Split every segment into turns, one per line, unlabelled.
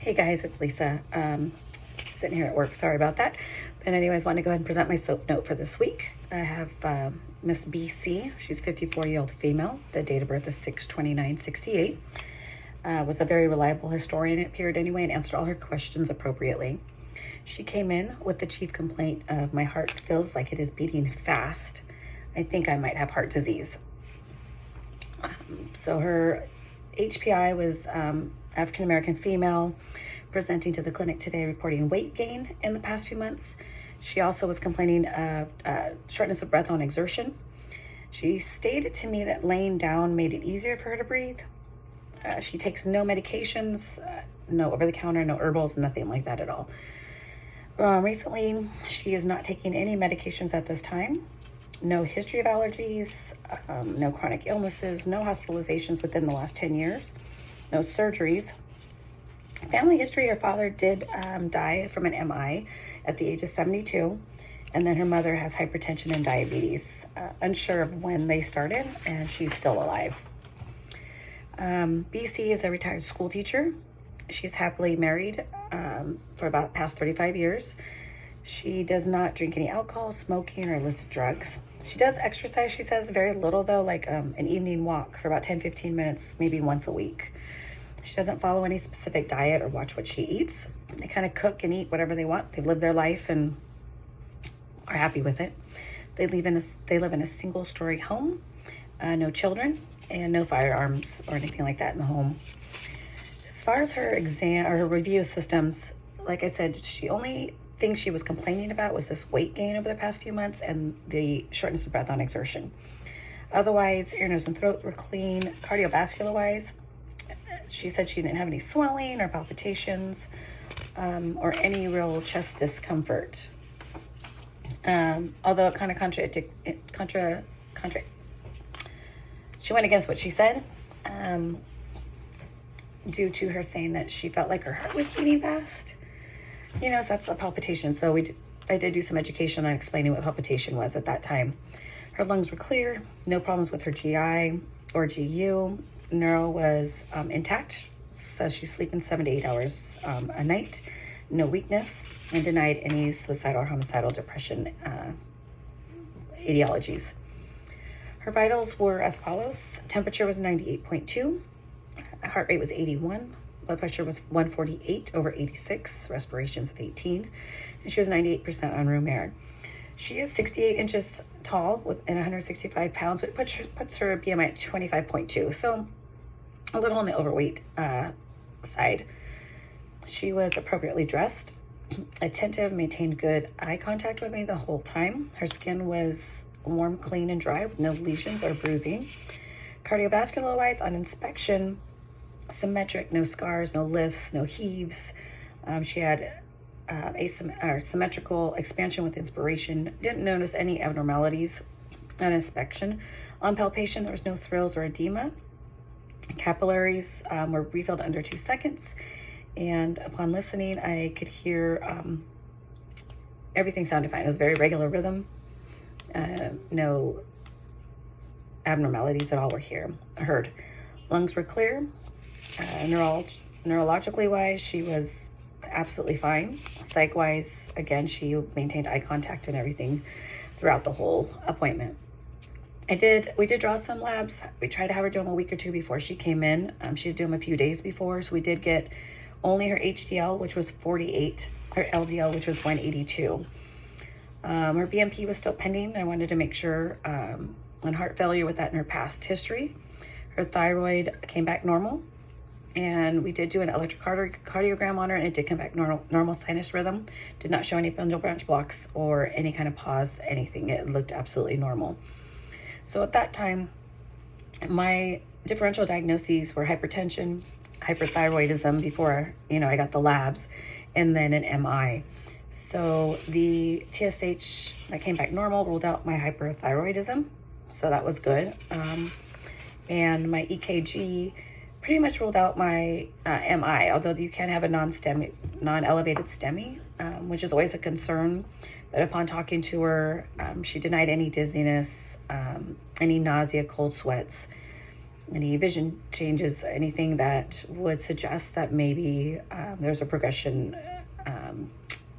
Hey guys, it's Lisa. Sitting here at work. Sorry about that. But anyways, want to go ahead and present my soap note for this week. I have Miss BC. She's 54-year-old female. The date of birth is 6/29/68. Was a very reliable historian, it appeared anyway, and answered all her questions appropriately. She came in with the chief complaint of my heart feels like it is beating fast. I think I might have heart disease. So her HPI was African American female, presenting to the clinic today reporting weight gain in the past few months. She also was complaining of shortness of breath on exertion. She stated to me that laying down made it easier for her to breathe. She takes no medications, no over-the-counter, no herbals, nothing like that at all. Recently, she is not taking any medications at this time. No history of allergies, no chronic illnesses, no hospitalizations within the last 10 years, no surgeries. Family history, her father did die from an MI at the age of 72, and then her mother has hypertension and diabetes. Unsure of when they started, and she's still alive. BC is a retired school teacher. She's happily married for about the past 35 years. She does not drink any alcohol, smoking, or illicit drugs. She does exercise, she says, very little though, like an evening walk for about 10-15 minutes, maybe once a week. She doesn't follow any specific diet or watch what she eats. They kind of cook and eat whatever they want. They live their life and are happy with it. They live in a single-story home, no children, and no firearms or anything like that in the home. As far as her exam or her review systems, like I said, she only thing she was complaining about was this weight gain over the past few months and the shortness of breath on exertion. Otherwise, ear, nose, and throat were clean. Cardiovascular-wise, she said she didn't have any swelling or palpitations or any real chest discomfort. Although it kind of she went against what she said due to her saying that she felt like her heart was beating fast. So that's a palpitation. So I did do some education on explaining what palpitation was at that time. Her lungs were clear, no problems with her GI or GU. Neuro was intact, says she's sleeping 7 to 8 hours a night, no weakness, and denied any suicidal or homicidal depression etiologies. Her vitals were as follows. Temperature was 98.2, heart rate was 81, blood pressure was 148/86, respirations of 18, and she was 98% on room air. She is 68 inches tall and 165 pounds, which puts her BMI at 25.2, so a little on the overweight side. She was appropriately dressed, attentive, maintained good eye contact with me the whole time. Her skin was warm, clean, and dry with no lesions or bruising. Cardiovascular-wise, on inspection, symmetric, no scars, no lifts, no heaves. She had symmetrical expansion with inspiration. Didn't notice any abnormalities on inspection. On palpation, there was no thrills or edema. Capillaries were refilled under 2 seconds. And upon listening, I could hear everything sounded fine. It was a very regular rhythm. No abnormalities at all were heard. Lungs were clear. Neurologically wise, she was absolutely fine. Psych wise, again, she maintained eye contact and everything throughout the whole appointment. We did draw some labs. We tried to have her do them a week or two before she came in. She did do them a few days before, so we did get only her HDL, which was 48, her LDL, which was 182. Her BNP was still pending. I wanted to make sure on heart failure with that in her past history. Her thyroid came back normal, and we did do an electrocardiogram on her, and it did come back normal sinus rhythm. Did not show any bundle branch blocks or any kind of pause, anything. It looked absolutely normal. So at that time, my differential diagnoses were hypertension, hyperthyroidism before, I got the labs, and then an MI. So the TSH that came back normal ruled out my hyperthyroidism. So that was good. And my EKG pretty much ruled out my MI, although you can have a non-elevated STEMI, which is always a concern. But upon talking to her, she denied any dizziness, any nausea, cold sweats. any vision changes, anything that would suggest that maybe there's a progression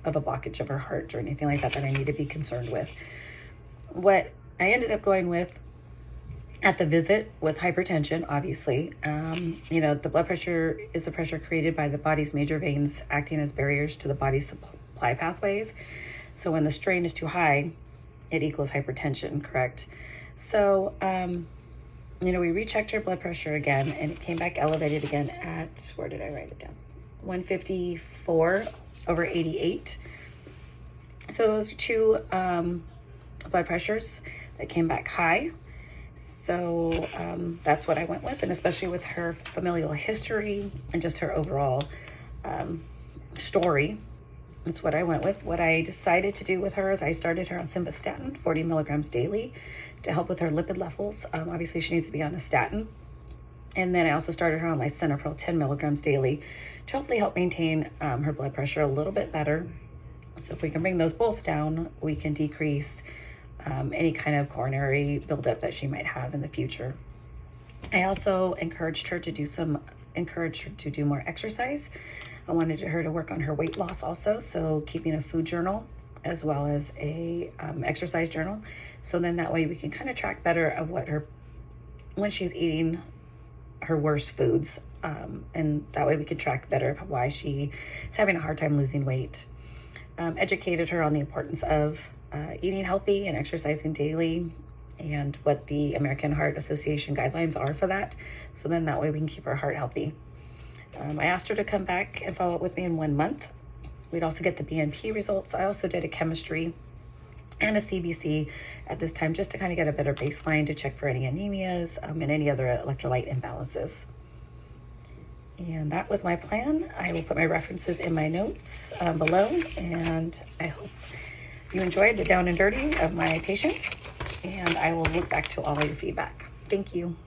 of a blockage of her heart or anything like that that I need to be concerned with. What I ended up going with at the visit was hypertension, obviously. The blood pressure is the pressure created by the body's major veins acting as barriers to the body's supply pathways. So when the strain is too high, it equals hypertension, correct? So, we rechecked her blood pressure again, and it came back elevated again at, where did I write it down? 154/88. So those are two blood pressures that came back high. So that's what I went with, and especially with her familial history and just her overall story, that's what I went with. What I decided to do with her is I started her on simvastatin, 40 milligrams daily, to help with her lipid levels. Obviously, she needs to be on a statin. And then I also started her on lisinopril, 10 milligrams daily, to hopefully help maintain her blood pressure a little bit better. So if we can bring those both down, we can decrease any kind of coronary buildup that she might have in the future. I also encouraged her to do more exercise. I wanted her to work on her weight loss also, so keeping a food journal as well as a exercise journal. So then that way we can kind of track better of when she's eating her worst foods, and that way we can track better of why she is having a hard time losing weight. Educated her on the importance of eating healthy and exercising daily, and what the American Heart Association guidelines are for that. So then that way we can keep her heart healthy. I asked her to come back and follow up with me in 1 month. We'd also get the BNP results. I also did a chemistry and a CBC at this time, just to kind of get a better baseline to check for any anemias and any other electrolyte imbalances. And that was my plan. I will put my references in my notes below, and I hope you enjoyed the down and dirty of my patients, and I will look back to all of your feedback. Thank you.